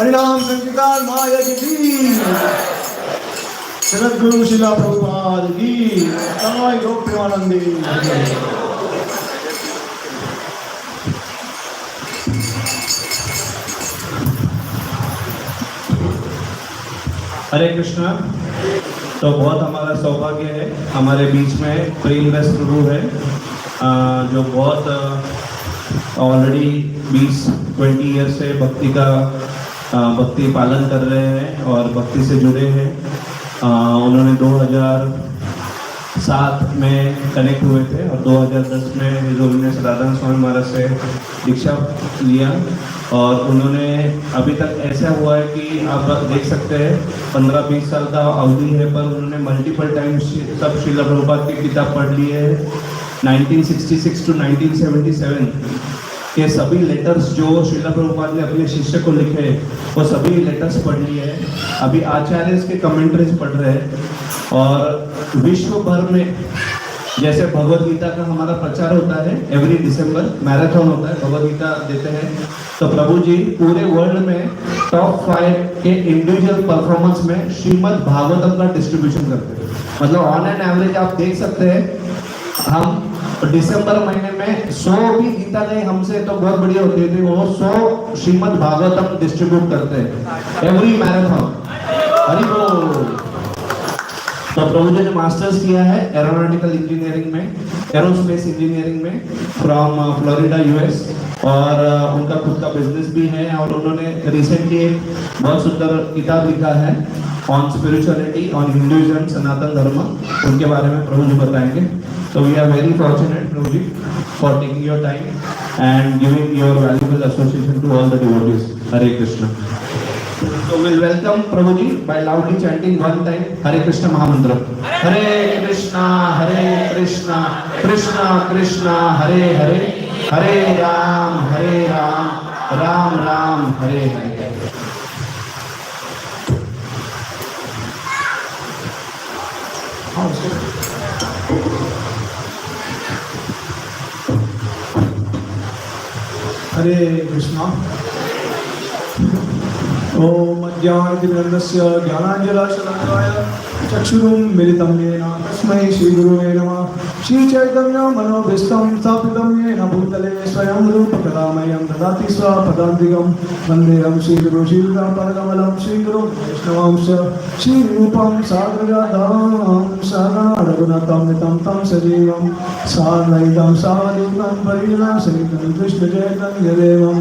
हरिनाम संकीर्तन महायज्ञ की, सदगुरु शिला प्रभुपाद की, जय गौ प्रेमानंदी। हरे कृष्णा। तो बहुत हमारा सौभाग्य है, हमारे बीच में प्रेमरस प्रभु है, जो बहुत ऑलरेडी 20-20 ईयर से भक्ति पालन कर रहे हैं और भक्ति से जुड़े हैं। उन्होंने 2007 में कनेक्ट हुए थे और 2010 में उन्होंने सदानंद स्वामी महाराज से दीक्षा लिया और उन्होंने अभी तक ऐसा हुआ है कि आप देख सकते हैं 15-20 साल का अवधि है, पर उन्होंने मल्टीपल टाइम्स सब श्रील प्रभुपाद की किताब पढ़ ली है। 1966 to 1977 के सभी लेटर्स जो श्रील प्रभुपाद ने अपने शिष्य को लिखे वो सभी लेटर्स पढ़ लिए हैं। अभी आचार्य के कमेंट्रीज पढ़ रहे हैं और विश्व भर में जैसे भगवद गीता का हमारा प्रचार होता है, एवरी दिसंबर मैराथन होता है, भगवद गीता देते हैं, तो प्रभु जी पूरे वर्ल्ड में टॉप 5 के इंडिविजुअल परफॉर्मेंस में श्रीमद् भागवतम का डिस्ट्रीब्यूशन करते हैं। मतलब ऑन एन एवरेज आप देख सकते हैं, हम दिसंबर महीने में 100 भी गीता नहीं हमसे तो बहुत बढ़िया होती थी, वो 100 श्रीमद् भागवतम डिस्ट्रीब्यूट करते हैं एवरी मैराथन। हरि बोल। तो प्रभु जी ने मास्टर्स किया है एरोनॉटिकल इंजीनियरिंग में, एरोस्पेस इंजीनियरिंग में फ्रॉम फ्लोरिडा यूएस, और उनका खुद का बिजनेस भी है और उन्होंने रिसेंटली एक बहुत सुंदर किताब लिखा है on spirituality, on Hinduism, Sanatan Dharma, उनके बारे में प्रभु जी बताएंगे। तो we are very fortunate Prabhu ji for taking your time and giving your valuable association to all the devotees. Hare Krishna. So we'll welcome Prabhuji by loudly chanting one time Hare Krishna Mahamantra. Hare Krishna, Krishna Krishna, Hare Hare, Hare Ram, Ram Ram, Hare Hare. Hare Krishna. ओम अज्ञानतिमिरन्दस्य ज्ञानाञ्जनशलाकाय चक्षुरुन्मिलितं येन तस्मै श्रीगुरुवे नमः। श्रीचैतन्यमनोभीष्टं स्थापितं येन भूतले स्वयं रूपकदामयं ददाति स्वपदान्तिकं। वन्देहं श्रीगुरुं श्रीयुतापदकमलं श्रीगुरुं वैष्णवांश्च श्रीरूपं साग्रजातं सहगणा रघुनाथं नितं तं सजीवं साद्वैतं सावधूतं परिजनसहितं कृष्णचैतन्यदेवं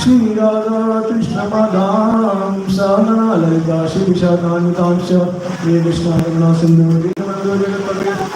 श्रीराधा कृष्णपादां सहगणा ललिता श्रीविशाखान्वितांश्च ये कृष्ण करुणा सिंधु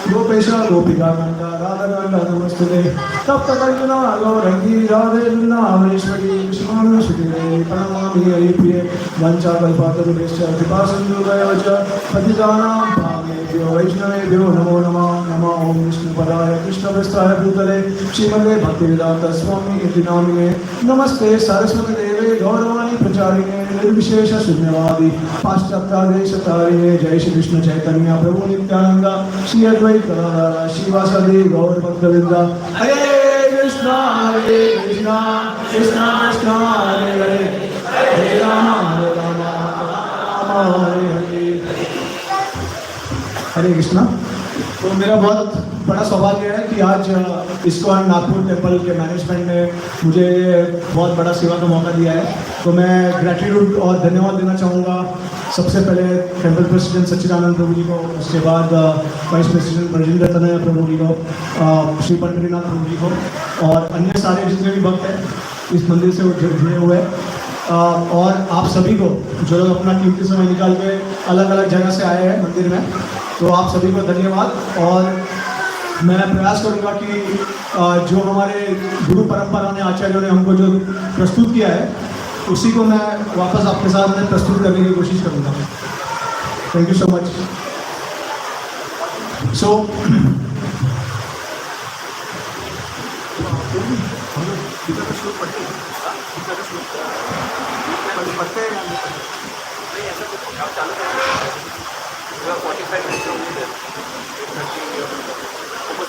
गोपेश गोपिका कांता राधा कांता नमस्ते तप्त अर्जुना गौरंगी राधे वृंदावनेश्वरी कृष्णानुसुते प्रणमामि हरिप्रिये वंचाकल्पातरुभ्यश्च कृपा सिन्धुभ्यश्च पतितानां पावनेभ्यो वैष्णवेभ्यो नमो नमः। नमः ओं विष्णुपदाय कृष्णप्रेष्ठाय भूतले श्रीमते भक्तिवेदांत स्वामी इति नामिने नमस्ते सरस्वती देवे गौरवाणी प्रचारिणे निर्विशेष शून्यवादी पाश्चात्यादेशतारिणे जय श्री कृष्ण चैतन्य प्रभु नित्यानंद श्री अद्वैत गदाधर श्रीवासदि गौर भक्तवृंदा। हरे कृष्णा कृष्णा कृष्णा हरे हरे, हरे राम हरे हरे। हरे कृष्णा। तो मेरा बहुत बड़ा सौभाग्य है कि आज इस्कॉन नागपुर टेम्पल के मैनेजमेंट ने मुझे बहुत बड़ा सेवा का मौका दिया है, तो मैं ग्रेटिट्यूड और धन्यवाद देना चाहूँगा। सबसे पहले टेम्पल प्रेसिडेंट सच्चिदानंद प्रभु जी को, उसके बाद वाइस प्रेसिडेंट ब्रजेंद्र तनय प्रभु जी को, श्री पंडरीनाथ प्रभु जी को और अन्य सारे जितने भी भक्त हैं इस मंदिर से जुड़े हुए हैं, और आप सभी को जो लोग अपना कीमती समय निकाल के अलग अलग जगह से आए हैं मंदिर में, तो आप सभी को धन्यवाद। और मैं प्रयास करूंगा कि जो हमारे गुरु परंपरा ने, आचार्यों ने हमको जो प्रस्तुत किया है उसी को मैं वापस आपके सामने प्रस्तुत करने की कोशिश करूंगा। Thank you so much. So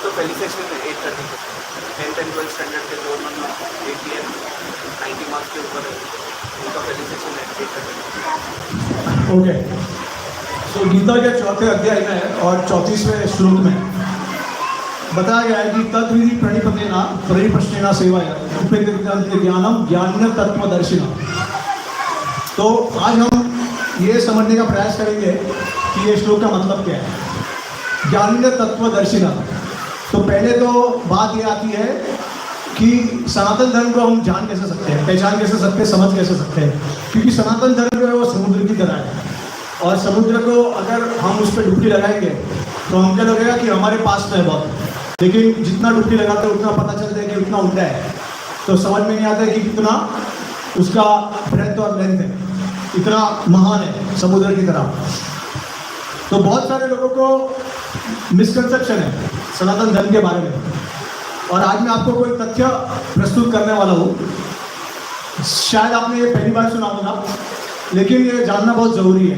तो पहली सेक्शन 8:30 को 10th एंड 12th स्टैंडर्ड के दोनों 80 90 मार्क्स के ऊपर है, उनका पहली सेक्शन 8:30। ओके, सो गीता के 4थे अध्याय में और 34वें श्लोक में बताया गया है कि तद्विधि प्रणिपश्येना सेवाया उपेन्द्र ज्ञानम ज्ञान तत्वदर्शिना। तो आज हम ये समझने का प्रयास करेंगे कि ये श्लोक का मतलब क्या है, ज्ञान तत्वदर्शिना। तो पहले तो बात ये आती है कि सनातन धर्म को हम जान कैसे सकते हैं, पहचान कैसे सकते हैं, समझ कैसे सकते हैं, क्योंकि सनातन धर्म जो है वो समुद्र की तरह है, और समुद्र को अगर हम उस पर डुबकी लगाएंगे तो हमको लगेगा कि हमारे पास में है बहुत, लेकिन जितना डुबकी लगाते हैं उतना पता चलता है कि उतना ऊंचा है, तो समझ में नहीं आता है कि कितना उसका ब्रेथ और लेंथ है, इतना महान है समुद्र की तरह। तो बहुत सारे लोगों को मिसकंसेप्शन है सनातन धर्म के बारे में, और आज मैं आपको कोई तथ्य प्रस्तुत करने वाला हूँ। शायद आपने ये पहली बार सुना होगा, लेकिन ये जानना बहुत ज़रूरी है,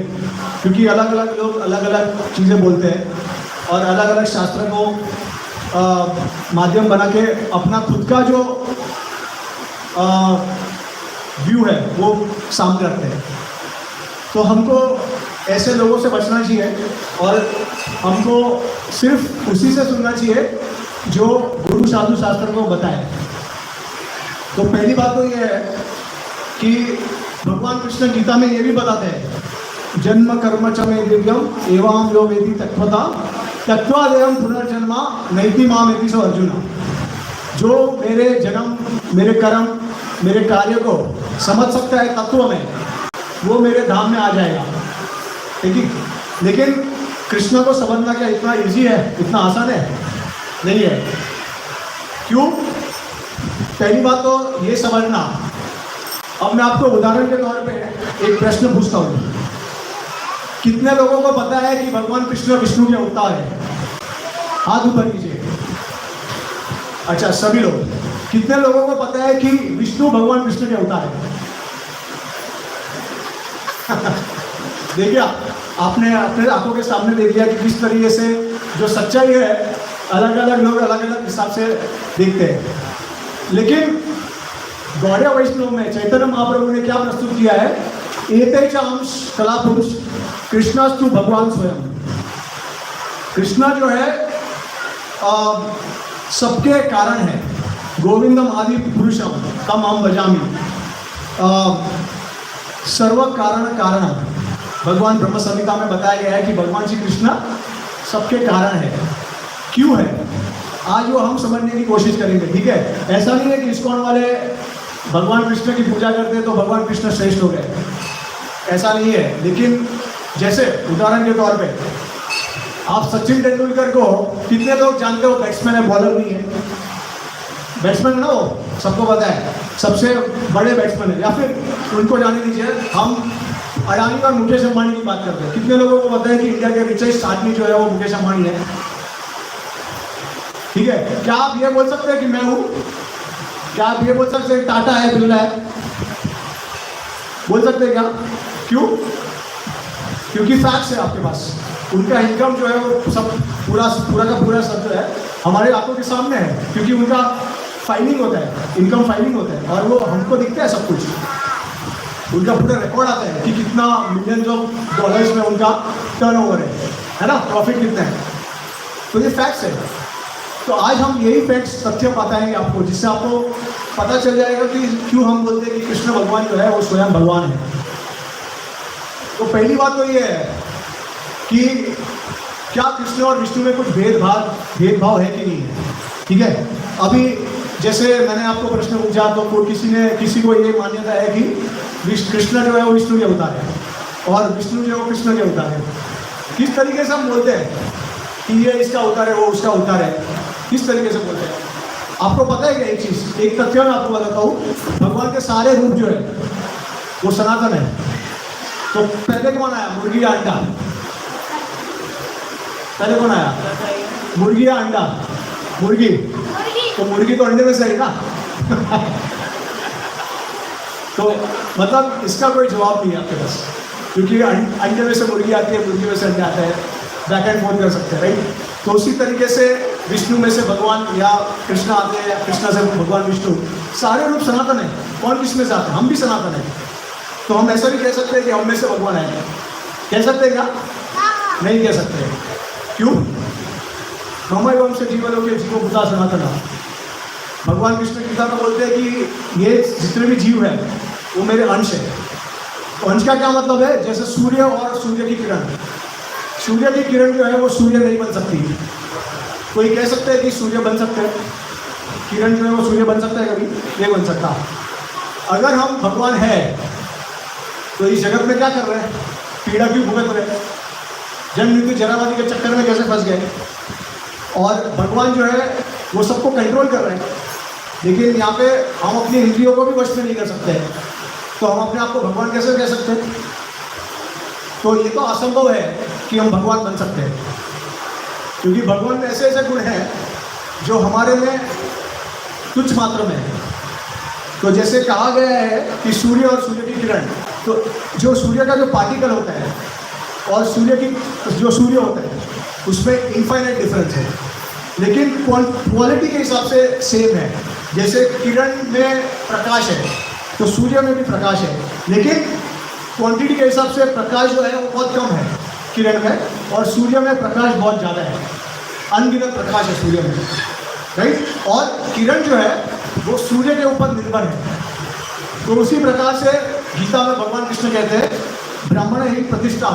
क्योंकि अलग अलग लोग अलग अलग चीज़ें बोलते हैं और अलग अलग शास्त्र को माध्यम बना के अपना खुद का जो व्यू है वो सामने रखते हैं। तो हमको ऐसे लोगों से बचना चाहिए और हमको सिर्फ उसी से सुनना चाहिए जो गुरु साधु शास्त्र को बताए। तो पहली बात तो ये है कि भगवान कृष्ण गीता में ये भी बताते हैं, जन्म कर्म च मे दिव्यम एवं यो वेदी तत्वता तत्वादेवं पुनर्जन्मा नैति माम एति सो अर्जुना। जो मेरे जन्म, मेरे कर्म, मेरे कार्य को समझ सकता है तत्व में, वो मेरे धाम में आ जाएगा। ठीक है, लेकिन कृष्ण को समझना क्या इतना इजी है, इतना आसान है? नहीं है। क्यों? पहली बात तो ये समझना, अब मैं आपको उदाहरण के तौर पे एक प्रश्न पूछता हूँ, कितने लोगों को पता है कि भगवान कृष्ण विष्णु के अवतार है? हाथ ऊपर कीजिए। अच्छा, सभी लोग। कितने लोगों को पता है कि विष्णु भगवान कृष्ण के अवतार है? देखिए, आपने अपने आंखों के सामने देख लिया कि किस तरीके से जो सच्चाई है अलग अलग लोग अलग अलग हिसाब से देखते हैं। लेकिन गौड़िया वैष्णव में चैतन्य महाप्रभु ने क्या प्रस्तुत किया है, एतेच अंश कला पुरुष कृष्णस्तु भगवान स्वयं। कृष्णा जो है सबके कारण है, गोविंदम आदि पुरुषम तम हम भजामि, सर्व कारण कारण। भगवान ब्रह्म संहिता में बताया गया है कि भगवान श्री कृष्ण सबके कारण है। क्यों है? आज वो हम समझने की कोशिश करेंगे। ठीक है, ऐसा नहीं है कि इस्कॉन वाले भगवान कृष्ण की पूजा करते हैं तो भगवान कृष्ण श्रेष्ठ हो गए, ऐसा नहीं है। लेकिन जैसे उदाहरण के तौर पे आप सचिन तेंदुलकर को कितने लोग जानते हो? बैट्समैन है, बॉलर नहीं है। बैट्समैन है ना, वो सबको पता है, सबसे बड़े बैट्समैन है। या फिर उनको जाने दीजिए, हम अडानी और मुकेश अंबानी की बात करते हैं। कितने लोगों को पता है कि इंडिया के रिचेस्ट आदमी जो है वो मुकेश अंबानी है? ठीक है, क्या आप ये बोल सकते हैं कि मैं हूं? क्या आप ये बोल सकते हैं टाटा है, बिरला है? बोल सकते हैं क्या? क्यों? क्योंकि फैक्ट्स है आपके पास। उनका इनकम जो है वो सब पूरा का पूरा सब जो है हमारे आंखों के सामने है, क्योंकि उनका फाइलिंग होता है, इनकम फाइलिंग होता है, और वो हमको दिखता है सब कुछ। उनका पूरा रिकॉर्ड आता है कि कितना मिलियन ऑफ डॉलर्स में उनका टर्नओवर है ना, प्रॉफिट कितना है। तो ये फैक्ट्स है। तो आज हम यही फैक्ट्स, तथ्य बताएंगे आपको, जिससे आपको पता चल जाएगा कि क्यों हम बोलते हैं कि कृष्ण भगवान जो है वो स्वयं भगवान है। तो पहली बात तो ये है कि क्या कृष्ण और विष्णु में कुछ भेदभाव है कि नहीं है? ठीक है, अभी जैसे मैंने आपको प्रश्न पूछा तो किसी को ये मान्यता है कि कृष्ण जो है वो विष्णु के अवतार है और विष्णु जो है वो कृष्ण के अवतार है। किस तरीके से हम बोलते हैं कि ये इसका अवतार है, वो उसका अवतार है? किस तरीके से बोलते हैं? आपको पता है क्या एक चीज, एक तथ्य मैं आपको बताता हूँ, भगवान के सारे रूप जो है वो सनातन है। तो पहले कौन आया, मुर्गी या अंडा? पहले कौन आया, मुर्गी या अंडा? मुर्गी। तो मुर्गी तो अंडे में से है ना तो मतलब इसका कोई जवाब नहीं है आपके पास, क्योंकि अंडे में से मुर्गी आती है, मुर्गी में से अंडा आता है, बैक एंड फोर्थ कर सकते हैं, राइट? तो उसी तरीके से विष्णु में से भगवान या कृष्ण आते हैं या कृष्ण से भगवान विष्णु, सारे रूप सनातन है। कौन किस में से आते हैं? हम भी सनातन है। तो हम ऐसा भी कह सकते हैं कि हम में से भगवान आए, कह सकते हैं क्या? नहीं कह सकते। क्यों? मम एवं से जीवलों के जीवो भूता सनातन। भगवान कृष्ण गीता में बोलते हैं कि ये जितने भी जीव हैं वो मेरे अंश है। तो अंश का क्या मतलब है? जैसे सूर्य और सूर्य की किरण, सूर्य की किरण जो है वो सूर्य नहीं बन सकती। कोई कह सकता है कि सूर्य बन सकते हैं, किरण जो है वो सूर्य बन सकता है? कभी नहीं बन सकता। अगर हम भगवान है तो इस जगत में क्या कर रहे हैं? पीड़ा क्यों भुगत रहे हैं? जन्म मृत्यु जरावादी के चक्कर में कैसे फंस गए? और भगवान जो है वो सबको कंट्रोल कर रहे हैं, लेकिन यहाँ पे हम अपनी इंद्रियों को भी वश में नहीं कर सकते। तो हम अपने आप को भगवान कैसे कह सकते हैं? तो ये तो असंभव है कि हम भगवान बन सकते हैं, क्योंकि भगवान में ऐसे ऐसे गुण हैं जो हमारे में तुच्छ मात्र में है। तो जैसे कहा गया है कि सूर्य और सूर्य की किरण, तो जो सूर्य का जो पार्टिकल होता है और सूर्य की जो सूर्य होता है उसमें इनफाइनाइट डिफरेंस है, लेकिन क्वालिटी के हिसाब से सेम है। जैसे किरण में प्रकाश है तो सूर्य में भी प्रकाश है, लेकिन क्वांटिटी के हिसाब से प्रकाश जो है वो बहुत कम है किरण में, और सूर्य में प्रकाश बहुत ज़्यादा है, अनगिनत प्रकाश है सूर्य में, राइट। और किरण जो है वो सूर्य के ऊपर निर्भर है। तो उसी प्रकार से गीता में भगवान कृष्ण कहते हैं ब्राह्मण ही प्रतिष्ठा।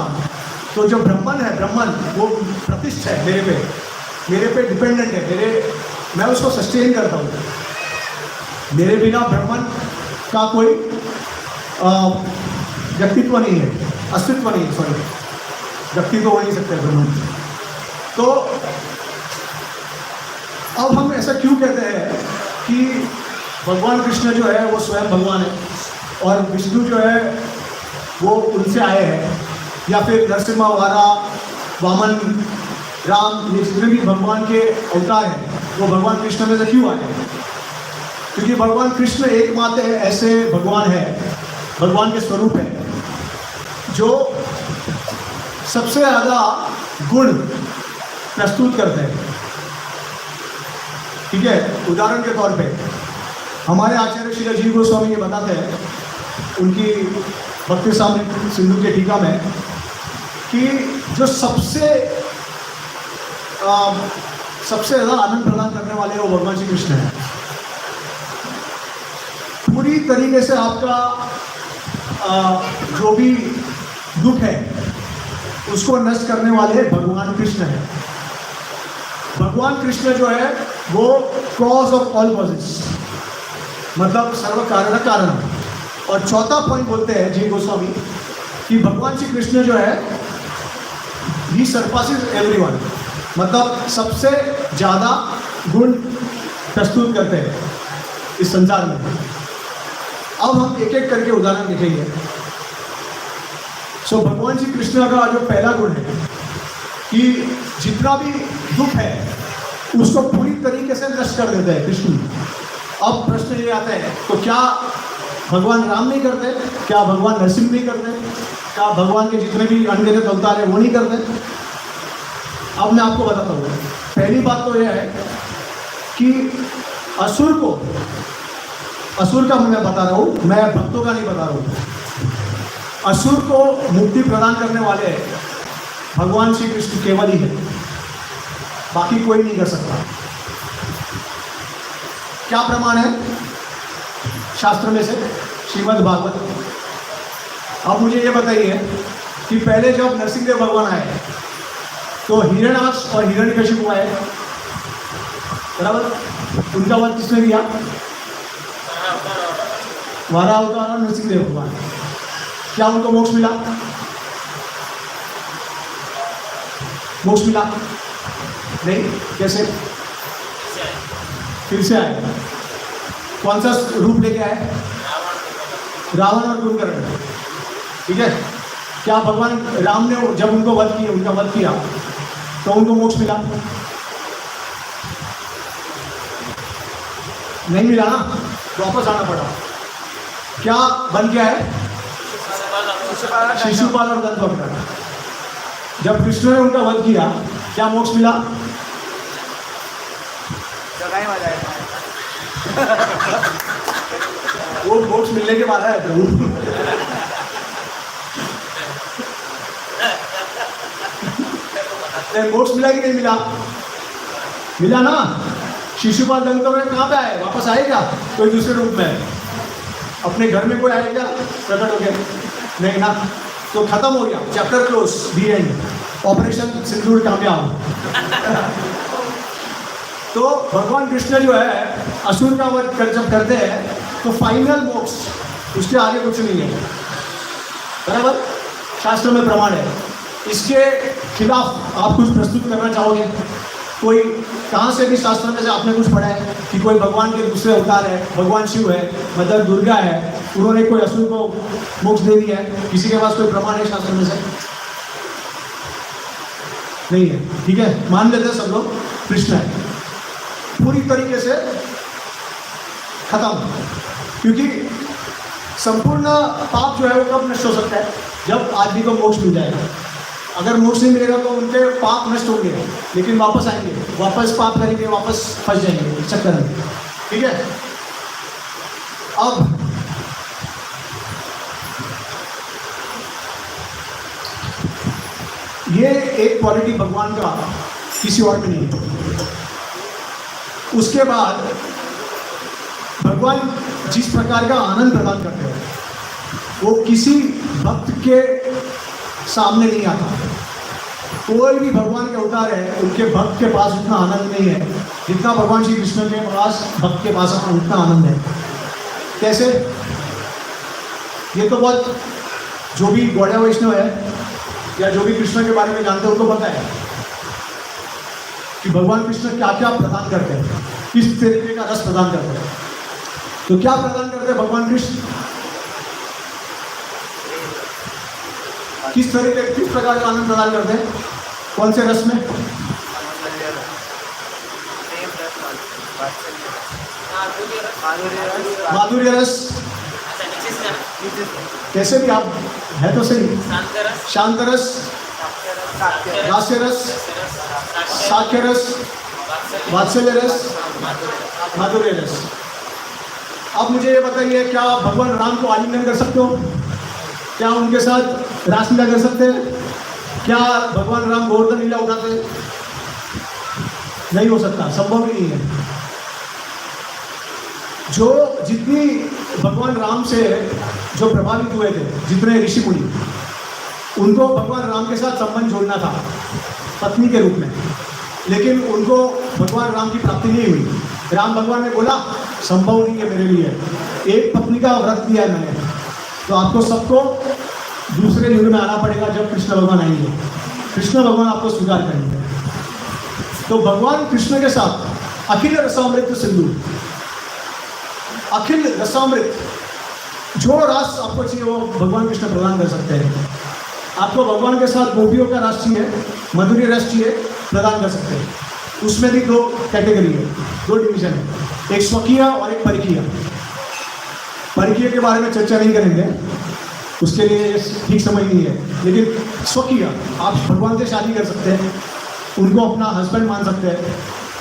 तो जो ब्राह्मण है, ब्राह्मण वो प्रतिष्ठा है मेरे पे डिपेंडेंट है, मैं उसको सस्टेन करता हूँ। मेरे बिना ब्राह्मण का कोई व्यक्तित्व नहीं है, अस्तित्व नहीं है, सॉरी, व्यक्तित्व हो नहीं सकता ब्राह्मण। तो अब हम ऐसा क्यों कहते हैं कि भगवान कृष्ण जो है वो स्वयं भगवान है और विष्णु जो है वो उनसे आए हैं, या फिर नरसिम्हा, वारा, वामन, राम, ये जितने भी भगवान के अवतार हैं वो भगवान कृष्ण में से क्यों आए हैं? क्योंकि भगवान कृष्ण एकमात्र ऐसे भगवान है, भगवान के स्वरूप है जो सबसे ज़्यादा गुण प्रस्तुत करते हैं। ठीक है, उदाहरण के तौर पे हमारे आचार्य श्री अजीत गोस्वामी ये बताते हैं उनकी भक्ति सामने सिंधु के टीका में कि जो सबसे ज़्यादा आनंद प्रदान करने वाले हैं वो भगवान श्री कृष्ण हैं। पूरी तरीके से आपका जो भी दुख है उसको नष्ट करने वाले भगवान कृष्ण हैं। भगवान कृष्ण जो है वो कॉज ऑफ ऑल कॉजेस, मतलब सर्व कारण कारण। और चौथा पॉइंट बोलते हैं जी गोस्वामी कि भगवान श्री कृष्ण जो है ही सरपासेस एवरीवन, मतलब सबसे ज़्यादा गुण प्रस्तुत करते हैं इस संसार में। अब हम एक एक करके उदाहरण देखेंगे। सो भगवान श्री कृष्ण का जो पहला गुण है कि जितना भी दुख है उसको पूरी तरीके से नष्ट कर देते हैं कृष्ण। अब प्रश्न ये आता है, तो क्या भगवान राम नहीं करते? क्या भगवान नरसिंह नहीं करते? क्या भगवान के जितने भी अनगिनत अवतार हैं वो नहीं करते? अब मैं आपको बताता हूँ। पहली बात तो यह है कि असुर का मैं बता रहा हूँ, मैं भक्तों का नहीं बता रहा हूँ। असुर को मुक्ति प्रदान करने वाले भगवान श्री कृष्ण केवल ही है, बाकी कोई नहीं कर सकता। क्या प्रमाण है? शास्त्र में से श्रीमद् भागवत। अब मुझे ये बताइए कि पहले जब नरसिंहदेव भगवान आए तो हिरण्याक्ष और हिरण्यकशिपु आए, बराबर? उनका वध किसने किया? वारा अवतार और नरसिंहदेव भगवान। क्या उनको मोक्ष मिला? मोक्ष मिला नहीं। कैसे? फिर से आए। कौन सा रूप लेके आए? रावण और कुंभकर्ण। ठीक है, क्या भगवान राम ने जब उनको वध किया तो उनको मोक्ष मिला? नहीं मिला ना, वापस आना पड़ा। क्या बन गया है? शिशुपाल और दंतवक्र। जब कृष्ण ने उनका वध किया क्या मोक्ष मिला? वो मोक्ष मिलने के बाद है प्रभु। मोक्ष मिला कि नहीं मिला? मिला ना। शिशुपाल दंत में कहाँ पे आए? वापस आए क्या? कोई दूसरे रूप में? अपने घर में कोई आए क्या प्रकट हो गया? नहीं ना। तो खत्म हो गया, chapter close, the end. Operation Sindoor कामयाब। तो भगवान कृष्ण जो है असुर का वध जब करते हैं तो फाइनल मोक्ष, उसके आगे कुछ नहीं है, बराबर? शास्त्र में प्रमाण है। इसके खिलाफ आप कुछ प्रस्तुत करना चाहोगे? कोई कहाँ से भी शास्त्र में से आपने कुछ पढ़ा है कि कोई भगवान के दूसरे अवतार है, भगवान शिव है, मदर दुर्गा है, उन्होंने कोई असुर को मोक्ष दे दिया है? किसी के पास कोई प्रमाण है शास्त्र में से? नहीं है। ठीक है, मान लेते हैं सब लोग कृष्ण है, पूरी तरीके से खत्म। क्योंकि संपूर्ण पाप जो है वो कब नष्ट हो सकता है? जब आदमी को मोक्ष मिल जाएगा। अगर मोक्ष नहीं मिलेगा तो उनके पाप नष्ट होंगे, लेकिन वापस आएंगे, वापस पाप करेंगे, वापस फंस जाएंगे चक्कर में। ठीक है, अब ये एक क्वालिटी भगवान का किसी और में नहीं है। उसके बाद भगवान जिस प्रकार का आनंद प्रदान करते हैं वो किसी भक्त के सामने नहीं आता। कोई भी भगवान के अवतार है, उनके भक्त के पास उतना आनंद नहीं है जितना भगवान श्री कृष्ण के पास भक्त के पास उतना आनंद है। कैसे? ये तो बहुत, जो भी गौड़िया वैष्णव है या जो भी कृष्ण के बारे में जानते हैं उनको पता है कि भगवान कृष्ण क्या क्या प्रदान करते हैं, किस तरीके का रस प्रदान करते हैं। तो क्या प्रदान करते हैं भगवान कृष्ण? किस तरीके, किस प्रकार का आनंद प्रदान करते हैं? कौन से रस में? माधुर्य रस। कैसे भी आप है तो सही। शांत रस, हास्य रस, साक्ष्य रस, वात्सल्य रस, माधुर्य रस। अब मुझे ये बताइए, क्या आप भगवान राम को आलिंगन कर सकते हो? क्या उनके साथ रासलीला कर सकते हैं? क्या भगवान राम गोवर्धन लीला उठाते हैं? नहीं हो सकता, संभव ही नहीं है। जो जितनी भगवान राम से जो प्रभावित हुए थे, जितने ऋषि मुनि, उनको भगवान राम के साथ संबंध जोड़ना था पत्नी के रूप में, लेकिन उनको भगवान राम की प्राप्ति नहीं हुई। राम भगवान ने बोला संभव नहीं है मेरे लिए, एक पत्नी का व्रत किया है मैंने, तो आपको सबको दूसरे युग में आना पड़ेगा जब कृष्ण भगवान आएंगे, कृष्ण भगवान आपको स्वीकार करेंगे। तो भगवान कृष्ण के साथ अखिल रसामृत सिंधु, अखिल रसामृत, जो रस आपको चाहिए वो भगवान कृष्ण प्रदान कर सकते हैं। आपको भगवान के साथ गोपियों का रस चाहिए, मधुर्य रस चाहिए, प्रदान कर सकते हैं। उसमें भी दो कैटेगरी है, दो डिवीजन है, एक स्वकीय और एक परिकीय। परिकीय के बारे में चर्चा नहीं करेंगे, उसके लिए ठीक समझ नहीं है। लेकिन स्वकीय, आप भगवान से शादी कर सकते हैं, उनको अपना हस्बैंड मान सकते हैं,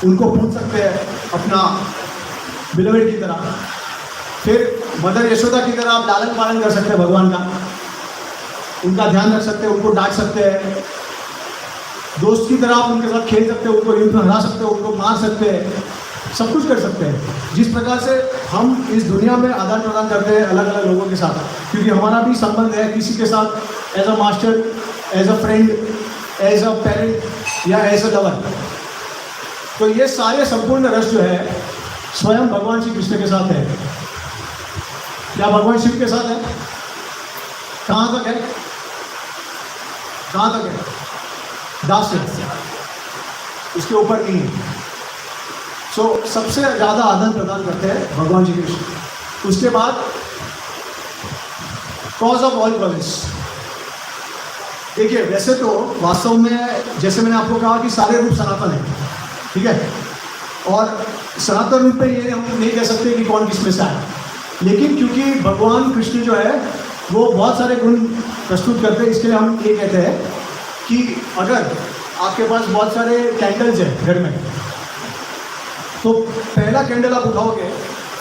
उनको पूछ सकते हैं अपना बिलवेड की तरह। फिर मदर यशोदा की तरह आप लालन पालन कर सकते हैं भगवान का, उनका ध्यान रख सकते हैं, उनको डांट सकते हैं, दोस्त की तरह आप उनके साथ खेल सकते हैं, उनको युद्ध में हरा सकते हैं, उनको मार सकते हैं, सब कुछ कर सकते हैं। जिस प्रकार से हम इस दुनिया में आदान प्रदान करते हैं अलग अलग लोगों के साथ, क्योंकि हमारा भी संबंध है किसी के साथ, as a master, as a friend, as a parent या एज अ लवर। तो ये सारे संपूर्ण रस जो है स्वयं भगवान श्री कृष्ण के साथ है। क्या भगवान शिव के साथ है? कहाँ तक है? कहाँ तक है? दास है, उसके ऊपर नहीं है। सो सबसे ज़्यादा आनंद प्रदान करते हैं भगवान श्री कृष्ण। उसके बाद कॉज ऑफ ऑल प्रॉब्लम्स। देखिए, वैसे तो वास्तव में जैसे मैंने आपको कहा कि सारे रूप सनातन है, ठीक है, और सनातन रूप में ये हम नहीं कह सकते कि कौन किस में से आया, लेकिन क्योंकि भगवान कृष्ण जो है वो बहुत सारे गुण प्रस्तुत करते हैं, इसके लिए हम ये कहते हैं कि अगर आपके पास बहुत सारे कैंडल्स हैं घर में, तो पहला कैंडल आप उठाओगे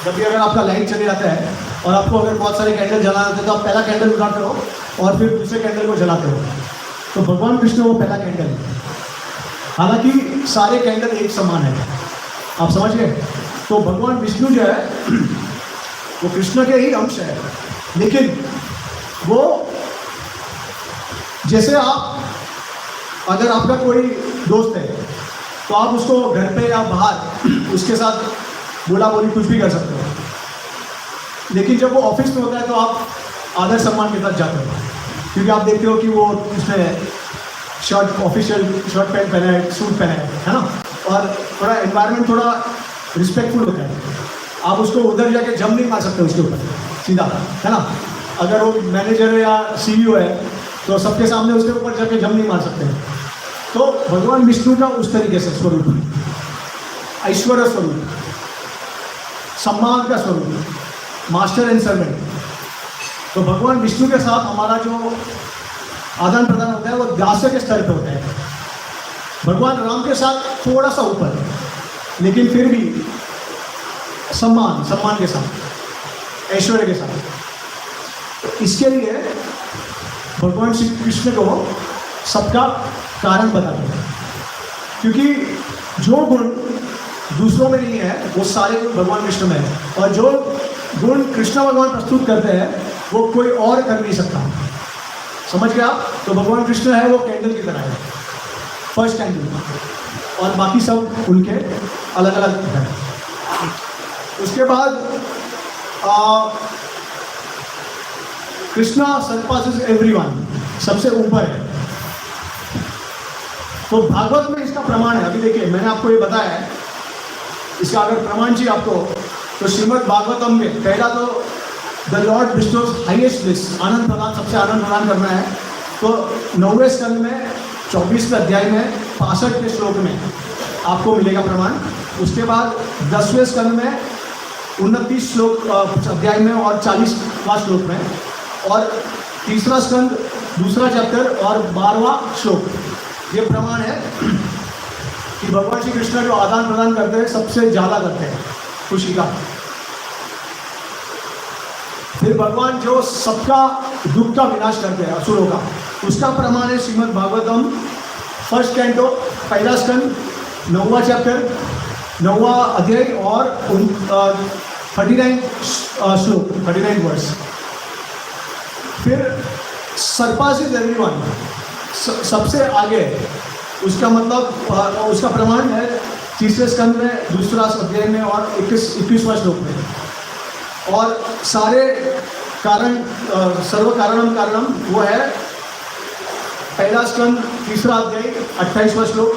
जब भी अगर आपका लाइट चले जाता है और आपको अगर बहुत सारे कैंडल जलाना होते हैं तो आप पहला कैंडल उठाते हो और फिर दूसरे कैंडल को जलाते हो। तो भगवान कृष्ण वो पहला कैंडल है। हालांकि सारे कैंडल एक समान है, आप समझ गए। तो भगवान विष्णु जो है वो कृष्ण के ही अंश है, लेकिन वो जैसे आप अगर आपका कोई दोस्त है तो आप उसको घर पे या बाहर उसके साथ बोला बोली कुछ भी कर सकते हो, लेकिन जब वो ऑफिस में होता है तो आप आदर सम्मान के साथ जाते हो, क्योंकि आप देखते हो कि वो उसने शर्ट ऑफिशियल शर्ट पैंट पहना है, सूट पहना है ना, और थोड़ा एनवायरनमेंट थोड़ा रिस्पेक्टफुल होता है। आप उसको उधर जाके जम नहीं मार सकते उसके ऊपर सीधा, है ना। अगर वो मैनेजर है या सीईओ है तो सबके सामने उसके ऊपर जाके जम नहीं मार सकते। तो भगवान विष्णु का उस तरीके से स्वरूप है, ऐश्वर्य स्वरूप, सम्मान का स्वरूप, मास्टर एंड सर्वेंट। तो भगवान विष्णु के साथ हमारा जो आदान प्रदान होता है वो दास्य के स्तर पे होता है। भगवान राम के साथ थोड़ा सा ऊपर, लेकिन फिर भी सम्मान के साथ, ऐश्वर्य के साथ। तो इसके लिए भगवान श्री कृष्ण को सबका कारण बताते हैं, क्योंकि जो गुण दूसरों में नहीं है वो सारे गुण भगवान कृष्ण में है, और जो गुण कृष्ण भगवान प्रस्तुत करते हैं वो कोई और कर नहीं सकता। समझ गया आप। तो भगवान कृष्ण है वो कैंडल की तरह है, फर्स्ट कैंडल, और बाकी सब उनके अलग अलग है। उसके बाद कृष्णा सरपासेस एवरीवन, सबसे ऊपर है। तो भागवत में इसका प्रमाण है। अभी देखिए मैंने आपको ये बताया है, इसका अगर प्रमाण चाहिए आपको तो श्रीमद् भागवतम में पहला तो द लॉर्ड बिस्टोज हाईएस्ट ब्लिस, आनंद प्रदान, सबसे आनंद प्रदान करना है। तो 9वें स्कंद में 24वें अध्याय में 65वें श्लोक में आपको मिलेगा प्रमाण। उसके बाद 10वें स्कंद में 29 श्लोक अध्याय में और 40वां श्लोक में, और तीसरा स्कंद दूसरा चैप्टर और 12वां श्लोक। ये प्रमाण है कि भगवान श्री कृष्ण जो आदान प्रदान करते हैं सबसे ज़्यादा करते हैं खुशी का। फिर भगवान जो सबका दुख का विनाश करते हैं असुरों का, उसका प्रमाण है श्रीमद् भागवतम फर्स्ट कैंटो, पहला स्कंद, 9वां चैप्टर, 9वां अध्याय और 39 श्लोक, 39 वर्स। फिर सरपासेस एवरीवन, सबसे आगे, उसका मतलब उसका प्रमाण है तीसरे स्कंद में, दूसरा अध्याय में और 21वां श्लोक में। और सारे कारण, सर्व कारणम कारणम, वो है पहला स्कंद, तीसरा अध्याय, 28वां श्लोक,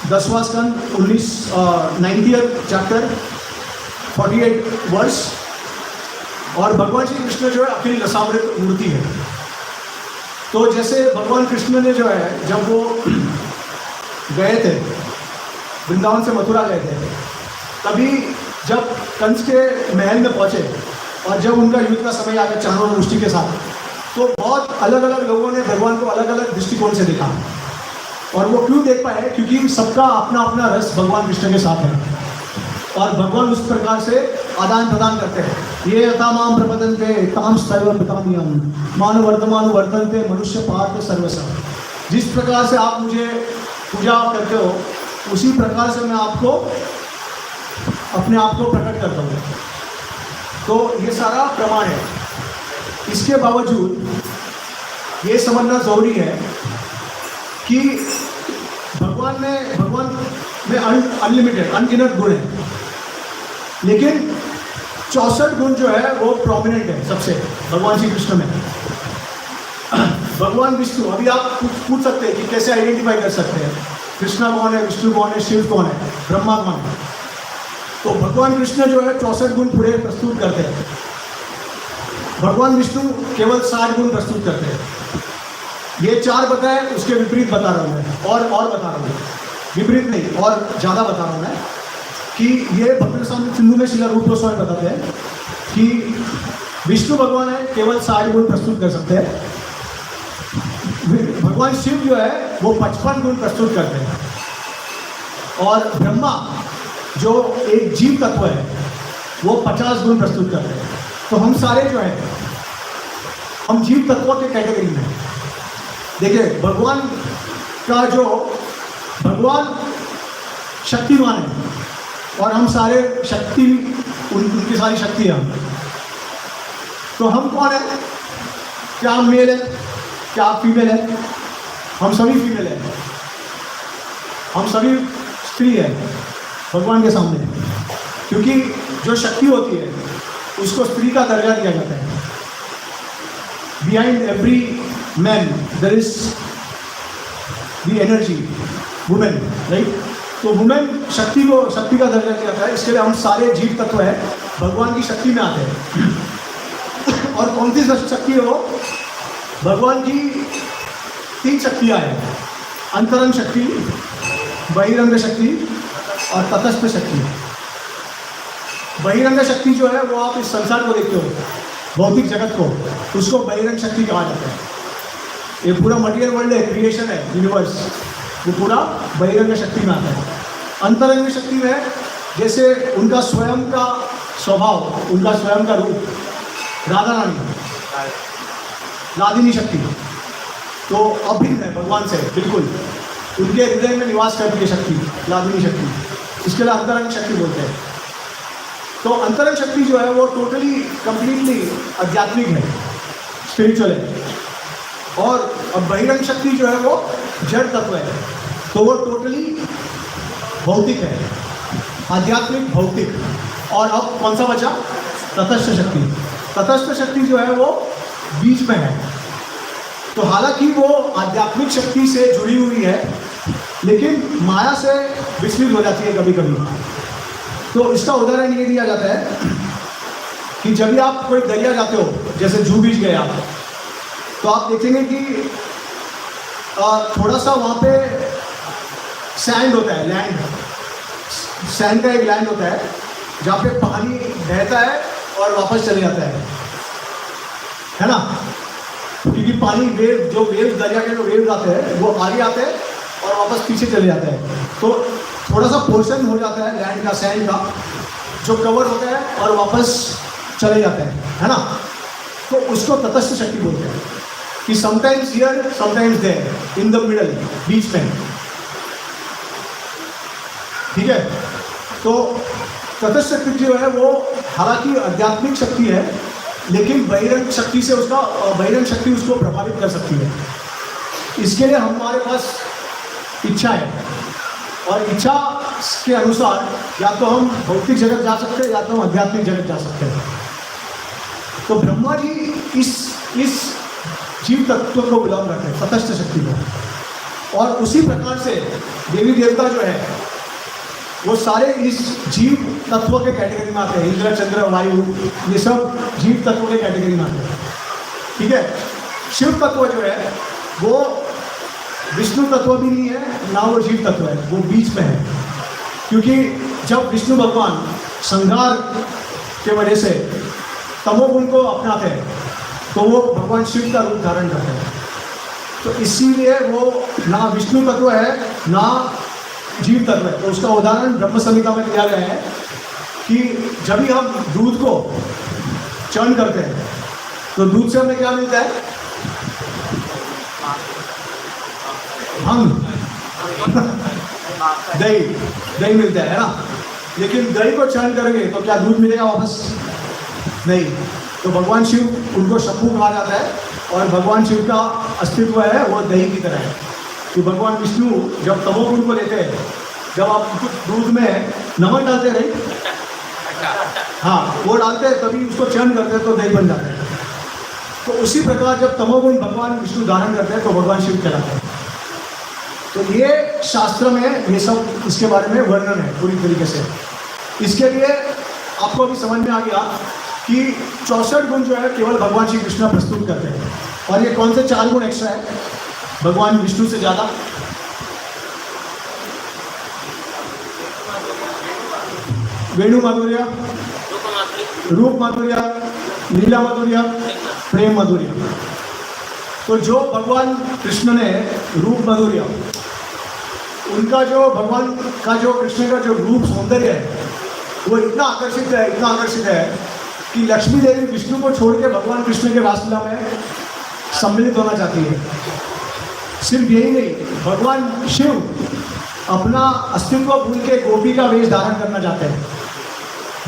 10वां स्कंद, 90th चैप्टर, 48 वर्स। और भगवान श्री कृष्ण जो है अखिल रसामृत मूर्ति है। तो जैसे भगवान कृष्ण ने जो है जब वो गए थे वृंदावन से मथुरा गए थे, तभी जब कंस के महल में पहुंचे और जब उनका युद्ध का समय आ गया चाणूर मुष्टि के साथ, तो बहुत अलग अलग लोगों ने भगवान को अलग अलग दृष्टिकोण से देखा। और वो क्यों देख पाए? क्योंकि सबका अपना अपना रस भगवान कृष्ण के साथ है, और भगवान उस प्रकार से आदान प्रदान करते हैं। ये यथा माम प्रपदन्ते ताम सर्व पितामहम् मानु वर्तमानु वर्तन्ते मनुष्य पार्थ सर्वसः। जिस प्रकार से आप मुझे पूजा करते हो उसी प्रकार से मैं आपको अपने आप को प्रकट करता हूँ। तो ये सारा प्रमाण है। इसके बावजूद ये समझना जरूरी है कि भगवान में अनलिमिटेड, अनगिनत गुण है, लेकिन 64 गुण जो है वो प्रोमिनेंट है सबसे भगवान श्री कृष्ण में। भगवान विष्णु, अभी आप पूछ सकते हैं कि कैसे आइडेंटिफाई कर सकते हैं कृष्णा कौन है, विष्णु कौन है, शिव कौन है, ब्रह्मा कौन है। तो भगवान कृष्ण जो है 64 गुण पूरे प्रस्तुत करते हैं। भगवान विष्णु केवल 60 गुण प्रस्तुत करते हैं। ये 4 बताए, उसके विपरीत बता रहा हूँ मैं, और बता रहा हूँ, विपरीत नहीं और ज़्यादा बता रहा हूँ मैं, कि ये भक्ति सिंधु में श्रील रूप गोस्वामी बताते हैं कि विष्णु भगवान है केवल 60 गुण प्रस्तुत कर सकते हैं। भगवान शिव जो है वो 55 गुण प्रस्तुत करते हैं, और ब्रह्मा जो एक जीव तत्व है वो 50 गुण प्रस्तुत करते हैं। तो हम सारे जो हैं हम जीव तत्वों के कैटेगरी में हैं। देखिए भगवान शक्तिमान है और हम सारे शक्ति उनकी सारी शक्ति है। तो हम कौन है? क्या हम मेल है? क्या आप फीमेल है? हम सभी फीमेल हैं, हम सभी स्त्री हैं भगवान के सामने, क्योंकि जो शक्ति होती है उसको स्त्री का दर्जा दिया जाता है। Behind every man there is the energy women, right? तो वुमेन शक्ति का दर्जा दिया जाता है। इसके लिए हम सारे जीव तत्व है भगवान की शक्ति में आते हैं। और कौन सी शक्ति है वो? भगवान की 3 शक्तियाँ हैं, अंतरंग शक्ति, बहिरंग शक्ति और तटस्थ शक्ति। बहिरंग शक्ति जो है वो आप इस संसार को देखते हो, भौतिक जगत को, उसको बहिरंग शक्ति कहा जाता है। ये पूरा मटेरियल वर्ल्ड है, क्रिएशन है, यूनिवर्स, वो पूरा बहिरंग शक्ति में आता है। अंतरंग शक्ति में जैसे उनका स्वयं का स्वभाव, उनका स्वयं का रूप, राधा रानी, लादिनी शक्ति, तो अभिन्न है भगवान से बिल्कुल, उनके हृदय में निवास करती है शक्ति, लादिनी शक्ति। इसके लिए अंतरंग शक्ति बोलते हैं। तो अंतरंग शक्ति जो है वो टोटली कंप्लीटली आध्यात्मिक है, स्पिरिचुअल है। और अब बहिरंग शक्ति जो है वो जड़ तत्व है, तो वो टोटली भौतिक है, आध्यात्मिक भौतिक। और अब कौन सा बचा? तटस्थ शक्ति। तटस्थ शक्ति जो है वो बीच में है। तो हालांकि वो आध्यात्मिक शक्ति से जुड़ी हुई है, लेकिन माया से विचलित हो जाती है कभी कभी। तो इसका उदाहरण ये दिया जाता है कि जब भी आप कोई दरिया जाते हो, जैसे जूहू बीच गए आप, तो आप देखेंगे कि थोड़ा सा वहाँ पे सैंड होता है, लैंड, सैंड का एक लैंड होता है जहाँ पे पानी बहता है और वापस चले जाता है ना? क्योंकि पानी वेव, जो वेव्स दरिया के जो वेव्स आते हैं वो आगे आते हैं और वापस पीछे चले जाते हैं। तो थोड़ा सा पोर्शन हो जाता है लैंड का, सैंड का, जो कवर होता है और वापस चले जाते हैं, है ना? तो उसको तटस्थ शक्ति बोलते हैं कि sometimes here sometimes there, in the middle, बीच में, ठीक है? तो तटस्थ शक्ति जो है वो हालांकि आध्यात्मिक शक्ति है, लेकिन बहिरंग शक्ति से बहिरंग शक्ति उसको प्रभावित कर सकती है। इसके लिए हमारे पास इच्छा है, और इच्छा के अनुसार या तो हम भौतिक जगत जा सकते हैं या तो हम आध्यात्मिक जगत जा सकते हैं। तो ब्रह्मा जी इस जीव तत्व को बिलोंग करते हैं, तटस्थ शक्ति को। और उसी प्रकार से देवी देवता जो है वो सारे इस जीव तत्व के कैटेगरी में आते हैं। इंद्र, चंद्र, वायु, ये सब जीव तत्व के कैटेगरी में आते हैं, ठीक है? शिव तत्व जो है वो विष्णु तत्व भी नहीं है, ना वो जीव तत्व है, वो बीच में है। क्योंकि जब विष्णु भगवान संहार के वजह से तमोगुण को अपनाते हैं, तो वो भगवान शिव का रूप धारण करते हैं। तो इसीलिए वो ना विष्णु तत्व है ना जीव तत्व है। तो उसका उदाहरण ब्रह्म संहिता में दिया गया है कि जब भी हम दूध को चर्न करते हैं तो दूध से हमें क्या मिलता है? दही मिलता है ना? लेकिन दही को चर्न करेंगे तो क्या दूध मिलेगा वापस? नहीं। तो भगवान शिव, उनको शंभू कहा जाता है, और भगवान शिव का अस्तित्व है वो दही की तरह है। कि भगवान विष्णु जब तमोगुण को लेते हैं, जब आप दूध में नमक डालते रहे, हाँ वो डालते हैं, तभी उसको चर्न करते हैं तो दही बन जाता है। तो उसी प्रकार जब तमोगुण भगवान विष्णु धारण करते हैं तो भगवान शिव कहलाते हैं। तो ये शास्त्र में ये सब इसके बारे में वर्णन है पूरी तरीके से। इसके लिए आपको अभी समझ में आ गया कि 64 गुण जो है केवल भगवान श्री कृष्ण प्रस्तुत करते हैं। और ये कौन से 4 गुण एक्स्ट्रा है भगवान विष्णु से ज़्यादा? वेणु माधुर्य, रूप माधुर्य, लीला माधुर्य, प्रेम माधुर्य। तो जो भगवान कृष्ण ने रूप माधुर्य, उनका जो भगवान का जो कृष्ण का जो रूप सौंदर्य है वो इतना आकर्षित है कि लक्ष्मी देवी विष्णु को छोड़ के भगवान कृष्ण के रासलीला में सम्मिलित होना चाहती है। सिर्फ यही नहीं, भगवान शिव अपना अस्तित्व भूल के गोपी का वेश धारण करना चाहते हैं।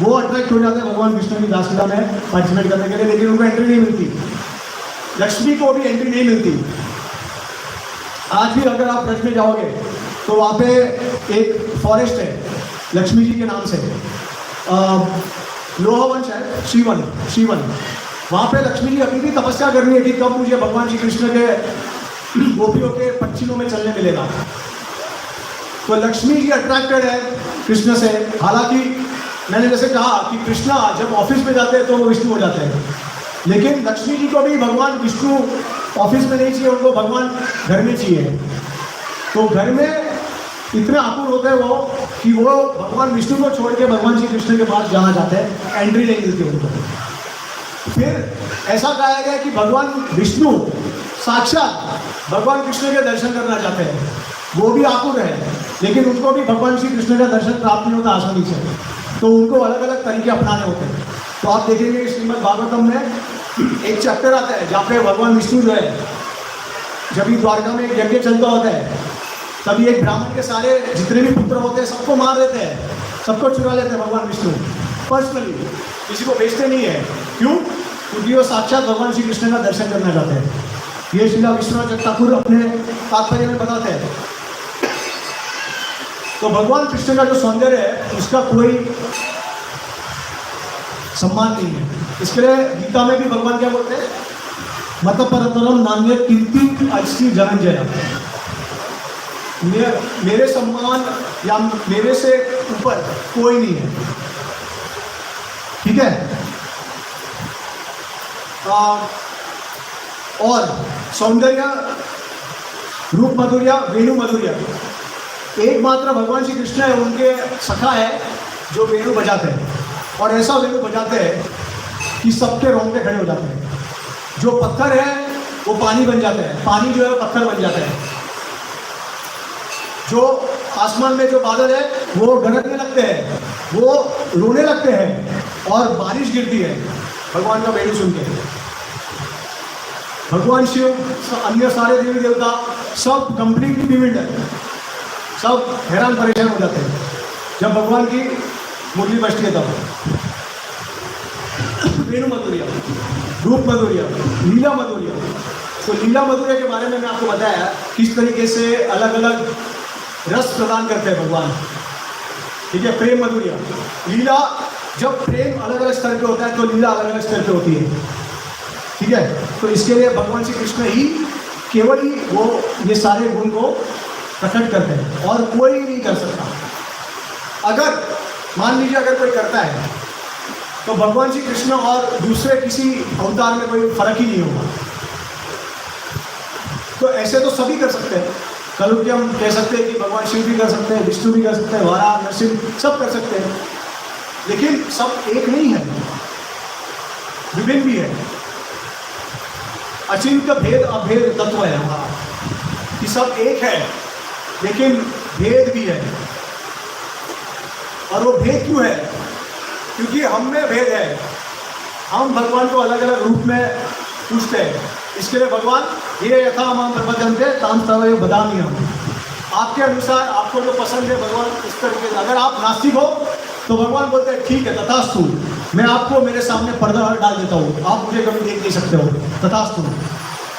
वो अट्रैक्ट हो जाते हैं भगवान विष्णु की रासलीला में पार्टिसिपेट करने के लिए, लेकिन उनको एंट्री नहीं मिलती। लक्ष्मी को भी एंट्री नहीं मिलती। आज भी अगर आप ब्रज में जाओगे तो वहाँ पे एक फॉरेस्ट है लक्ष्मी जी के नाम से, लोहवंश है, श्रीवन। वहाँ पे लक्ष्मी जी अभी भी तपस्या कर रही है कि कब मुझे भगवान श्री कृष्ण के गोपियों के पक्षियों में चलने मिलेगा। तो लक्ष्मी जी अट्रैक्टेड है कृष्ण से। हालांकि मैंने जैसे कहा कि कृष्णा जब ऑफिस में जाते हैं तो वो विष्णु हो जाते हैं, लेकिन लक्ष्मी जी को भी भगवान विष्णु ऑफिस में नहीं चाहिए, उनको भगवान घर में चाहिए। तो घर में इतने आकुल होते हैं वो कि वो भगवान विष्णु को छोड़ के भगवान श्री कृष्ण के पास जाना चाहते हैं, एंट्री नहीं मिलती उनको। फिर ऐसा कहा गया कि भगवान विष्णु साक्षात भगवान कृष्ण के दर्शन करना चाहते हैं। वो भी आकुल है, लेकिन उनको भी भगवान श्री कृष्ण का दर्शन प्राप्त नहीं होता आसानी से, तो उनको अलग अलग तरीके अपनाने होते हैं। तो आप देखेंगे श्रीमद् भागवतम में एक चैप्टर आता है जहाँ पे भगवान विष्णु जो है, जब भी द्वारका में एक यज्ञ चलता होता है, तभी एक ब्राह्मण के सारे जितने भी पुत्र होते हैं सबको मार देते हैं, सबको चुरा लेते हैं भगवान विष्णु पर्सनली, किसी को बेचते नहीं है। क्यों? क्योंकि वो साक्षात भगवान श्री कृष्ण का दर्शन करना चाहते हैं। ये श्रीला विश्वनाथ ठाकुर अपने तात्पर्य में बताते हैं। तो भगवान कृष्ण का जो सौंदर्य है उसका कोई सम्मान नहीं है। इसके लिए गीता में भी भगवान क्या बोलते हैं? मत परतरम नान्य कीर्ति अजसी जनंजय, मेरे सम्मान या मेरे से ऊपर कोई नहीं है। ठीक है। और सौंदर्य, रूप मधुर्य, वेणु मधुर्य, एकमात्र भगवान श्री कृष्ण है, उनके सखा है जो वेणु बजाते हैं, और ऐसा वेणु बजाते हैं कि सबके रोंगटे खड़े हो जाते हैं। जो पत्थर है वो पानी बन जाते हैं, पानी जो है पत्थर बन जाता है। जो आसमान में जो बादल है वो गरजने लगते हैं, वो रोने लगते हैं, और बारिश गिरती है भगवान का वेणु सुन के। भगवान शिव, अन्य सारे देवी देवता सब कंप्लीटली डिविल्ड है, सब हैरान परेशान हो जाते हैं जब भगवान की मुरली बजती है तब। वेणु मधुर्य, रूप मधुर्य, लीला मधुर्य। तो लीला मधुर्य के बारे में मैं आपको बताया किस तरीके से अलग अलग रस प्रदान करते हैं भगवान। ठीक है। प्रेम मधुर्य, लीला, जब प्रेम अलग अलग स्तर पे होता है तो लीला अलग अलग स्तर पे होती है। ठीक है। तो इसके लिए भगवान श्री कृष्ण ही केवल ही वो ये सारे गुण को प्रकट करते हैं, और कोई नहीं कर सकता। अगर मान लीजिए अगर कोई करता है तो भगवान श्री कृष्ण और दूसरे किसी अवतार में कोई फर्क ही नहीं होगा। तो ऐसे तो सभी कर सकते हैं। कल कि हम कह सकते हैं कि भगवान शिव भी कर सकते हैं, विष्णु भी कर सकते हैं, वाराह, नरसिंह सब कर सकते हैं, लेकिन सब एक नहीं है, विभिन्न भी है। अचिंत्य भेद अभेद तत्व है हमारा, कि सब एक है लेकिन भेद भी है। और वो भेद क्यों है? क्योंकि हम में भेद है। हम भगवान को अलग अलग रूप में पूछते हैं। इसके लिए भगवान ये यथा माम प्रपद्यन्ते ताम तदेव वदामि हम, आपके अनुसार आपको जो पसंद है भगवान इस तरीके से। अगर आप नास्तिक हो तो भगवान बोलते हैं ठीक है तथास्तु, मैं आपको मेरे सामने पर्दा डाल देता हूँ, आप मुझे कभी देख नहीं सकते हो, तथास्तु।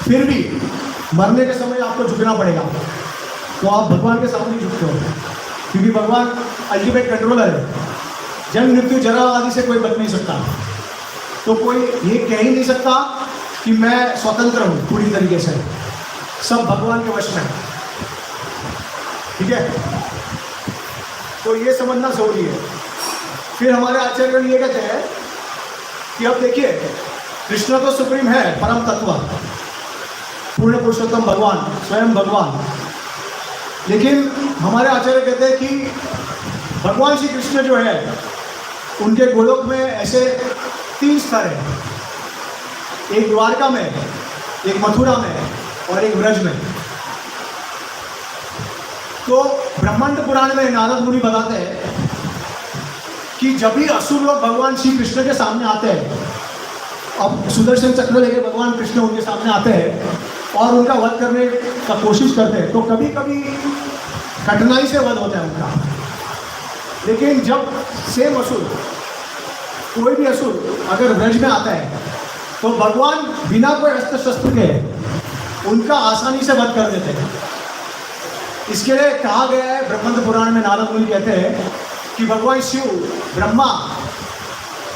फिर भी मरने के समय आपको झुकना पड़ेगा, तो आप भगवान के सामने झुकते हो, क्योंकि भगवान अल्टीमेट कंट्रोलर है। जन्म मृत्यु जरा आदि से कोई बच नहीं सकता। तो कोई ये कह ही नहीं सकता कि मैं स्वतंत्र हूँ पूरी तरीके से, सब भगवान के वश में। ठीक है। तो ये समझना जरूरी है। फिर हमारे आचार्य ये कहते हैं कि अब देखिए कृष्ण तो सुप्रीम है, परम तत्व, पूर्ण पुरुषोत्तम भगवान, स्वयं भगवान। लेकिन हमारे आचार्य कहते हैं कि भगवान श्री कृष्ण जो है उनके गोलोक में ऐसे 3 स्तर हैं, एक द्वारका में, एक मथुरा में और एक ब्रज में। तो ब्रह्मांड पुराण में नारद मुनि बताते हैं कि जब भी असुर लोग भगवान श्री कृष्ण के सामने आते हैं, अब सुदर्शन चक्र लेके भगवान कृष्ण उनके सामने आते हैं और उनका वध करने का कोशिश करते हैं, तो कभी कभी कठिनाई से वध होता है उनका। लेकिन जब सेम असुर, कोई भी असुर अगर ब्रज में आता है तो भगवान बिना कोई अस्त्र शस्त्र के उनका आसानी से वध कर देते हैं। इसके लिए कहा गया है ब्रह्मांड पुराण में, नारद मुनि कहते हैं कि भगवान शिव, ब्रह्मा,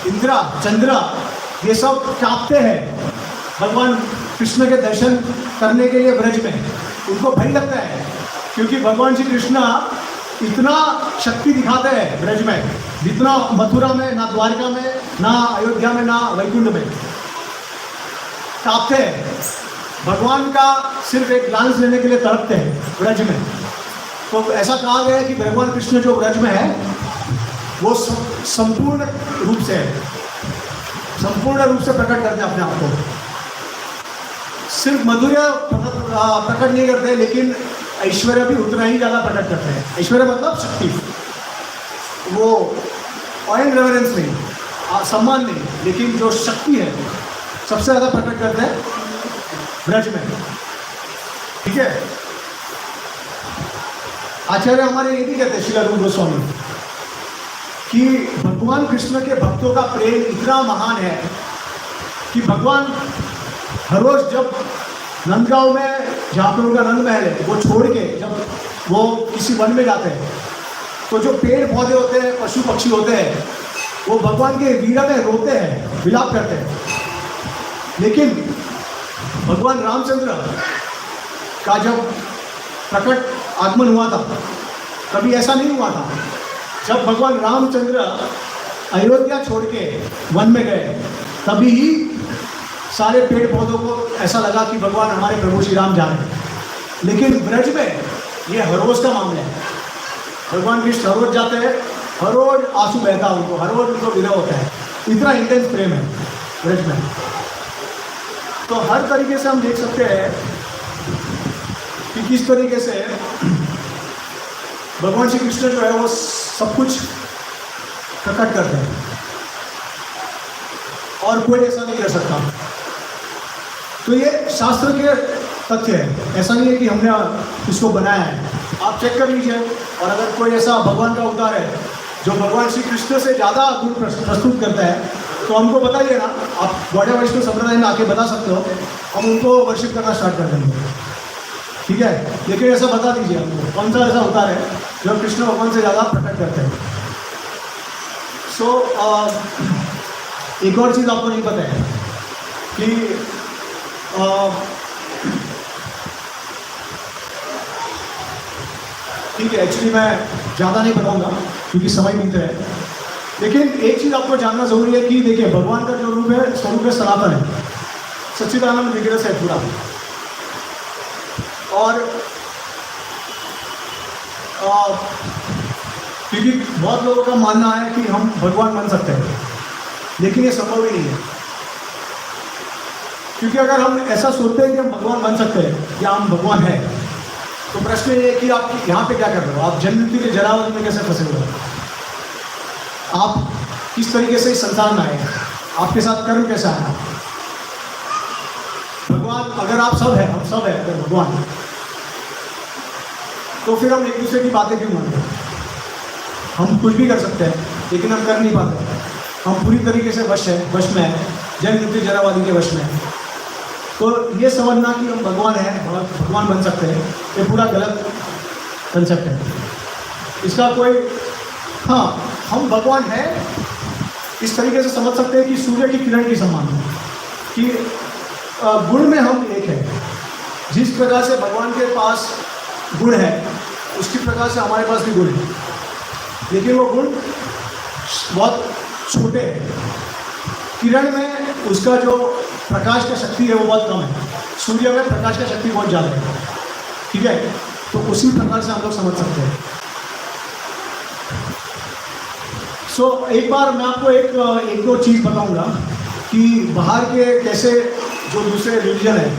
इंद्रा, चंद्रा ये सब कांपते हैं भगवान कृष्ण के दर्शन करने के लिए ब्रज में। उनको भय लगता है क्योंकि भगवान श्री कृष्ण इतना शक्ति दिखाते हैं ब्रज में, जितना मथुरा में, ना द्वारका में, ना अयोध्या में, ना वैकुंठ में। कांपते हैं, भगवान का सिर्फ एक ग्लांस लेने के लिए तड़पते हैं ब्रज में। तो ऐसा कहा गया है कि भगवान कृष्ण जो ब्रज में है वो संपूर्ण रूप से प्रकट करते हैं अपने आप को। सिर्फ मधुर्य प्रकट नहीं करते, लेकिन ऐश्वर्य भी उतना ही ज़्यादा प्रकट करते हैं। ऐश्वर्य मतलब शक्ति, वो ऑयल रेवरेंस नहीं, सम्मान नहीं, लेकिन जो शक्ति है सबसे ज़्यादा प्रकट करते हैं ब्रज में। ठीक है, आचार्य हमारे ये भी कहते हैं, श्री रूप गोस्वामी, कि भगवान कृष्ण के भक्तों का प्रेम इतना महान है कि भगवान हर रोज जब नंदगांव में, जहाँ पर उनका नंद महल है, वो छोड़ के जब वो किसी वन में जाते हैं तो जो पेड़ पौधे होते हैं, पशु पक्षी होते हैं, वो भगवान के वीरा में रोते हैं, विलाप करते हैं। लेकिन भगवान रामचंद्र का जब प्रकट आगमन हुआ था, कभी ऐसा नहीं हुआ था। जब भगवान रामचंद्र अयोध्या छोड़ के वन में गए, तभी ही सारे पेड़ पौधों को ऐसा लगा कि भगवान हमारे प्रभु श्री राम जा रहे हैं। लेकिन ब्रज में ये हर रोज का मामला है। भगवान कृष्ण हर रोज जाते हैं, हर रोज आंसू बहता है उनको, हर रोज उनको विरह होता है। इतना इंटेंस प्रेम है ब्रज में। तो हर तरीके से हम देख सकते हैं कि किस तरीके से भगवान श्री कृष्ण जो है वो सब कुछ प्रकट करते हैं और कोई ऐसा नहीं कर सकता। तो ये शास्त्र के तथ्य है, ऐसा नहीं है कि हमने इसको बनाया है। आप चेक कर लीजिए, और अगर कोई ऐसा भगवान का अवतार है जो भगवान श्री कृष्ण से ज़्यादा गुण प्रस्तुत करता है तो हमको बताइए ना। आप गौड़िया वैष्णव संप्रदाय में आके बता सकते हो, हम उनको वर्शिप करना स्टार्ट कर देंगे। ठीक है, लेकिन ऐसा बता दीजिए हमको कौन सा ऐसा अवतार है जो कृष्ण भगवान से ज़्यादा प्रकट करते हैं। एक और चीज़ आपको नहीं पता है कि ठीक है, एक्चुअली मैं ज़्यादा नहीं बताऊंगा क्योंकि समय बीत रहा है। लेकिन एक चीज़ आपको जानना जरूरी है कि देखिए, भगवान का जो रूप है, स्वरूप है सनातन है, सच्चिदानंद विग्रह है पूरा। और क्योंकि बहुत लोगों का मानना है कि हम भगवान बन सकते हैं, लेकिन ये संभव ही नहीं है। क्योंकि अगर हम ऐसा सोचते हैं कि हम भगवान बन सकते हैं या हम भगवान हैं, तो प्रश्न ये है कि आप यहाँ पे क्या कर रहे हो? आप जन्म मृत्यु के जरावत में कैसे फंसे हुए हो? आप किस तरीके से इस संसार में आए? आपके साथ कर्म कैसा आया? भगवान अगर आप सब है, हम सब है अगर भगवान, तो फिर हम एक दूसरे की बातें क्यों मानते हैं? हम कुछ भी कर सकते हैं लेकिन हम कर नहीं पाते। हम पूरी तरीके से वश में है, जन्म मृत्यु जरावादी के वश में है। तो ये समझना कि हम भगवान हैं, भगवान बन सकते हैं, ये पूरा गलत कंसेप्ट है। इसका कोई, हाँ, हम भगवान हैं इस तरीके से समझ सकते हैं कि सूर्य की किरण के समान है, कि गुण में हम एक हैं। जिस प्रकार से भगवान के पास गुण है, उसकी प्रकार से हमारे पास भी गुण है, लेकिन वो गुण बहुत छोटे हैं। किरण में उसका जो प्रकाश का शक्ति है वो बहुत कम है, सूर्य में प्रकाश का शक्ति बहुत ज़्यादा है। ठीक है, तो उसी प्रकार से हम लोग समझ सकते हैं। एक बार मैं आपको एक दो चीज़ बताऊंगा कि बाहर के कैसे जो दूसरे रिलीजन है,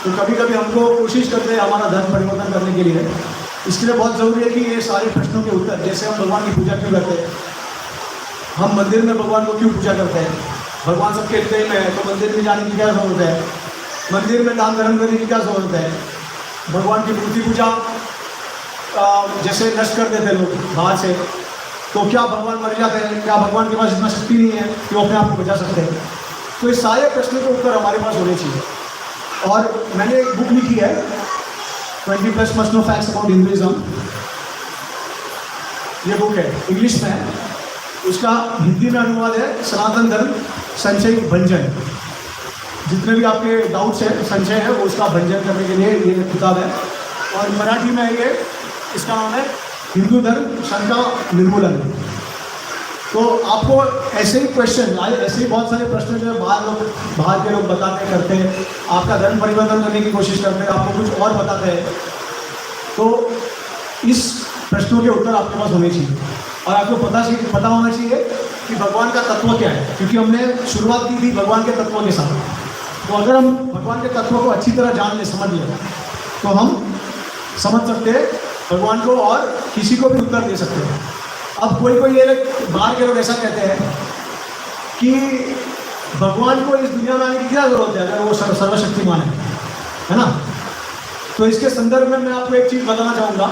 तो कभी कभी हमको कोशिश करते हैं हमारा धर्म परिवर्तन करने के लिए। इसके लिए बहुत ज़रूरी है कि ये सारे प्रश्नों के उत्तर, जैसे हम भगवान की पूजा क्यों करते हैं, हम मंदिर में भगवान को क्यों पूजा करते हैं, भगवान सबके हृदय में है तो मंदिर में जाने की क्या ज़रूरत है, मंदिर में दान धर्म करने की क्या ज़रूरत है, भगवान की मूर्ति पूजा जैसे नष्ट कर देते लोग बाहर से, तो क्या भगवान मर जाते हैं, क्या भगवान के पास इतना शक्ति नहीं है कि वो अपने आप को बचा सकते हैं। तो ये सारे प्रश्नों के उत्तर हमारे पास होने चाहिए। और मैंने एक बुक लिखी है 20+ must know facts about Hinduism, ये बुक है इंग्लिश में है, उसका हिंदी में अनुवाद है सनातन धर्म संशय भंजन। जितने भी आपके डाउट्स है, संशय है, वो उसका भंजन करने के लिए ये किताब है। और मराठी में ये इसका नाम है हिंदू धर्म शंका निर्मूलन। तो आपको ऐसे ही क्वेश्चन, ऐसे ही बहुत सारे प्रश्न जो है बाहर के लोग बताते करते हैं, आपका धर्म परिवर्तन करने की कोशिश करते हैं, आपको कुछ और बताते हैं। तो इस प्रश्नों के उत्तर आपके पास होने चाहिए और आपको पता होना चाहिए कि भगवान का तत्व क्या है, क्योंकि हमने शुरुआत की थी भगवान के तत्व के साथ। तो अगर हम भगवान के तत्व को अच्छी तरह जान लें, समझ लें, तो हम समझ सकते हैं भगवान को और किसी को भी उत्तर दे सकते हैं। अब कोई ये बाहर के लोग ऐसा कहते हैं कि भगवान को इस दुनिया में आने की क्या जरूरत है अगर वो सर्वशक्तिमान है ना। तो इसके संदर्भ में मैं आपको एक चीज़ बताना चाहूँगा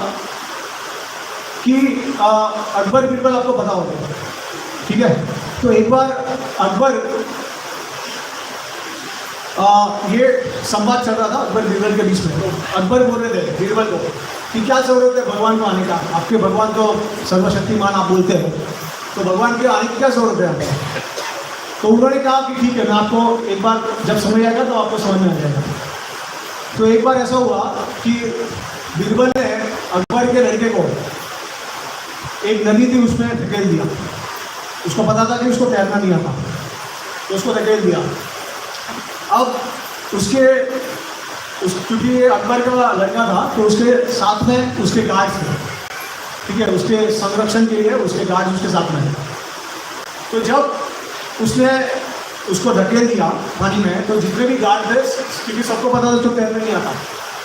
कि अकबर बीरबल आपको पता होगा, ठीक है। तो एक बार अकबर ये संवाद चल रहा था अकबर बीरबल के बीच में। तो अकबर बोल रहे थे बीरबल को कि क्या जरूरत है भगवान को आने का, आपके भगवान तो सर्वशक्तिमान आप बोलते हो, तो भगवान के आने की क्या जरूरत है आपको। तो उन्होंने कहा कि ठीक है, मैं आपको एक बार जब समझ आएगा तो आपको समझ में आ जाएगा। तो एक बार ऐसा हुआ कि बीरबल ने अकबर के लड़के को एक नदी थी उसमें धकेल दिया। उसको पता था कि उसको तैरना नहीं आता, तो उसको धकेल दिया। अब क्योंकि अकबर का लड़का था तो उसके साथ में उसके गार्ड थे, ठीक है, उसके संरक्षण के लिए उसके गार्ड उसके साथ में। तो जब उसने उसको धकेल दिया पानी में, तो जितने भी गार्ड थे, क्योंकि सबको पता था उसको तैरना नहीं आता,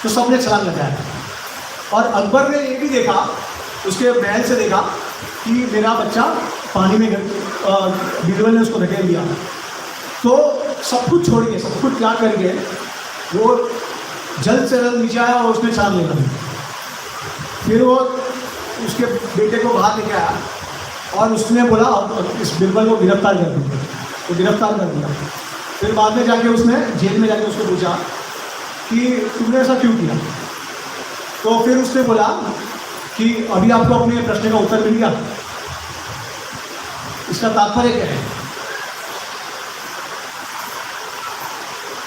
तो सबने छलांग लगाया। और अकबर ने ये भी देखा, उसके महल से देखा कि मेरा बच्चा पानी में बीरबल ने उसको धकेल दिया। तो सब कुछ छोड़ के, सब कुछ त्याग करके वो जल्द से जल्द नीचे आया और उसने छलांग लगा। फिर वो उसके बेटे को बाहर लेके आया और उसने बोला इस बीरबल को गिरफ्तार कर दिया। तो गिरफ्तार कर दिया। फिर बाद में जाके उसने जेल में जाके उसको पूछा कि तुमने ऐसा क्यों किया। तो फिर उसने बोला कि अभी आपको अपने प्रश्न का उत्तर मिल गया, इसका तात्पर्य क्या है।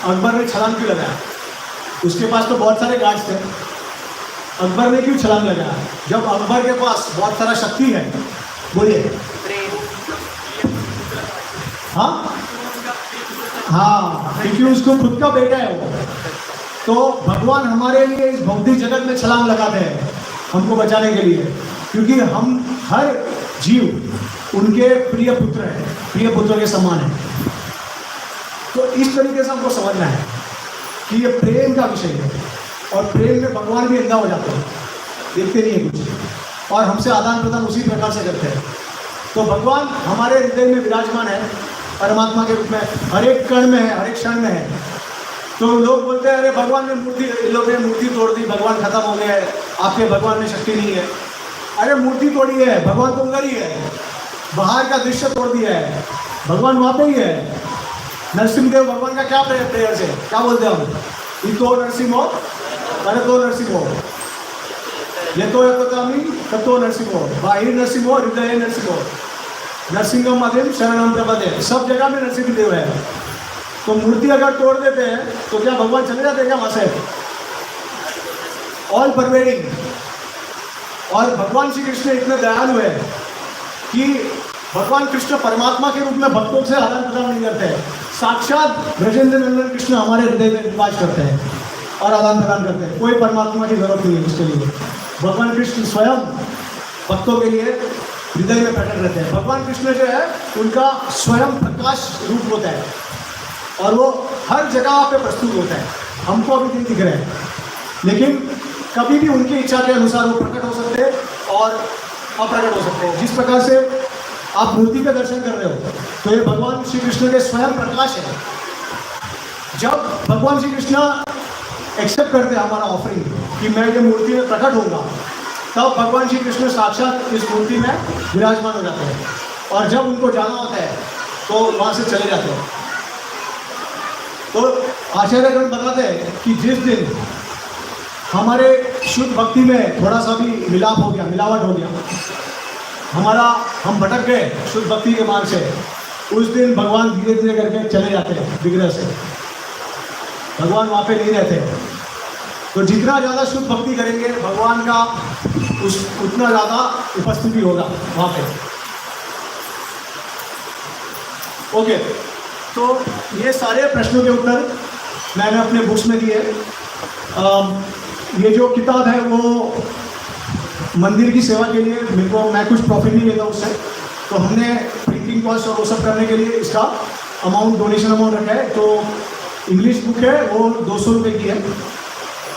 अकबर ने छलांग क्यों लगाया, उसके पास तो बहुत सारे गार्ड्स थे, अकबर ने क्यों छलांग लगाया। जब अकबर के पास बहुत सारा शक्ति है, बोलिए, हाँ, क्योंकि उसको खुद का बेटा है वो। तो भगवान हमारे लिए इस भौतिक जगत में छलांग लगाते हैं हमको बचाने के लिए, क्योंकि हम हर जीव उनके प्रिय पुत्र हैं, प्रिय पुत्र के समान है। तो इस तरीके से हमको समझना है कि ये प्रेम का विषय है और प्रेम में भगवान भी अंधा हो जाते हैं, देखते नहीं है कुछ, और हमसे आदान प्रदान उसी प्रकार से करते हैं। तो भगवान हमारे हृदय में विराजमान है परमात्मा के रूप में, हर एक कण में है, हर एक क्षण में है। तो लोग बोलते हैं अरे भगवान ने लोग ने मूर्ति तोड़ दी, भगवान खत्म हो गया है, आपके भगवान में शक्ति नहीं है। अरे मूर्ति तोड़ी है, भगवान तो उधर ही है, बाहर का दृश्य तोड़ दिया है, भगवान वहाँ पे ही है। नरसिंहदेव भगवान का क्या प्रेयर से क्या बोलते हैं हम, इतो नरसिंहो परतो नरसिंहो, यतो यतोकामी ततो नरसिंहो, बाहिर नरसिंहो हृदय नरसिंहो, नरसिंहम अधिम शरणम प्रपदे, सब जगह में नरसिंहदेव है। तो मूर्ति अगर तोड़ देते हैं तो क्या भगवान चले जाते हैं क्या वहाँ से, ऑल परवेडिंग। और भगवान श्री कृष्ण इतने दयालु है कि भगवान कृष्ण परमात्मा के रूप में भक्तों से आदान प्रदान नहीं करते हैं, साक्षात ब्रजेंद्र नंदन कृष्ण हमारे हृदय में निवास करते हैं और आदान प्रदान करते हैं। कोई परमात्मा की जरूरत नहीं है उसके लिए, भगवान कृष्ण स्वयं भक्तों के लिए हृदय में प्रकट रहते हैं। भगवान कृष्ण जो है उनका स्वयं प्रकाश रूप होता है और वो हर जगह पे प्रस्तुत होता है, हमको अभी नहीं दिख रहे हैं, लेकिन कभी भी उनकी इच्छा के अनुसार वो प्रकट हो सकते हैं और अप्रकट हो सकते हैं। जिस प्रकार से आप मूर्ति का दर्शन कर रहे हो तो ये भगवान श्री कृष्ण के स्वयं प्रकाश है। जब भगवान श्री कृष्ण एक्सेप्ट करते हैं हमारा ऑफरिंग कि मैं ये मूर्ति में प्रकट होऊंगा, तब भगवान श्री कृष्ण साक्षात इस मूर्ति में विराजमान हो जाते हैं और जब उनको जाना होता है तो वहाँ से चले जाते हैं। तो आचार्यगण बताते हैं कि जिस दिन हमारे शुद्ध भक्ति में थोड़ा सा भी मिलाप हो गया, मिलावट हो गया, हम भटक गए शुद्ध भक्ति के मार्ग से, उस दिन भगवान धीरे धीरे करके चले जाते हैं विग्रह से। भगवान वहाँ पे नहीं रहते। तो जितना ज़्यादा शुद्ध भक्ति करेंगे भगवान का उतना ज़्यादा उपस्थिति होगा वहाँ पे। ओके, तो ये सारे प्रश्नों के उत्तर मैंने अपने बुक्स में दिए। ये जो किताब है वो मंदिर की सेवा के लिए मैं कुछ प्रॉफिट नहीं लेता उससे, तो हमने प्रिंटिंग कॉस्ट और वो सब करने के लिए इसका डोनेशन अमाउंट रखा है। तो इंग्लिश बुक है वो 200 रुपये की है,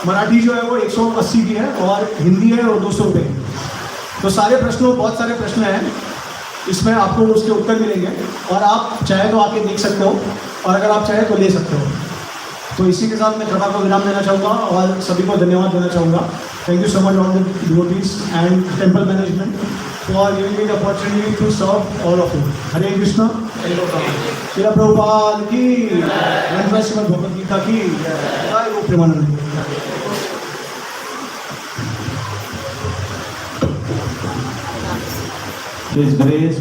मराठी जो है वो 180 की है और हिंदी है वो 200 रुपये की। तो बहुत सारे प्रश्न हैं इसमें, आपको उसके उत्तर मिलेंगे और आप चाहे तो आके देख सकते हो और अगर आप चाहे तो ले सकते हो। तो इसी के साथ मैं कृपा को विराम देना चाहूँगा और सभी को धन्यवाद देना चाहूँगा। Thank you so much all the devotees and temple management for giving me the opportunity to serve all of you. Hare Krishna. Srila Prabhupada की, श्रीमद् भगवद गीता की जय। गो प्रेमानंद। His grace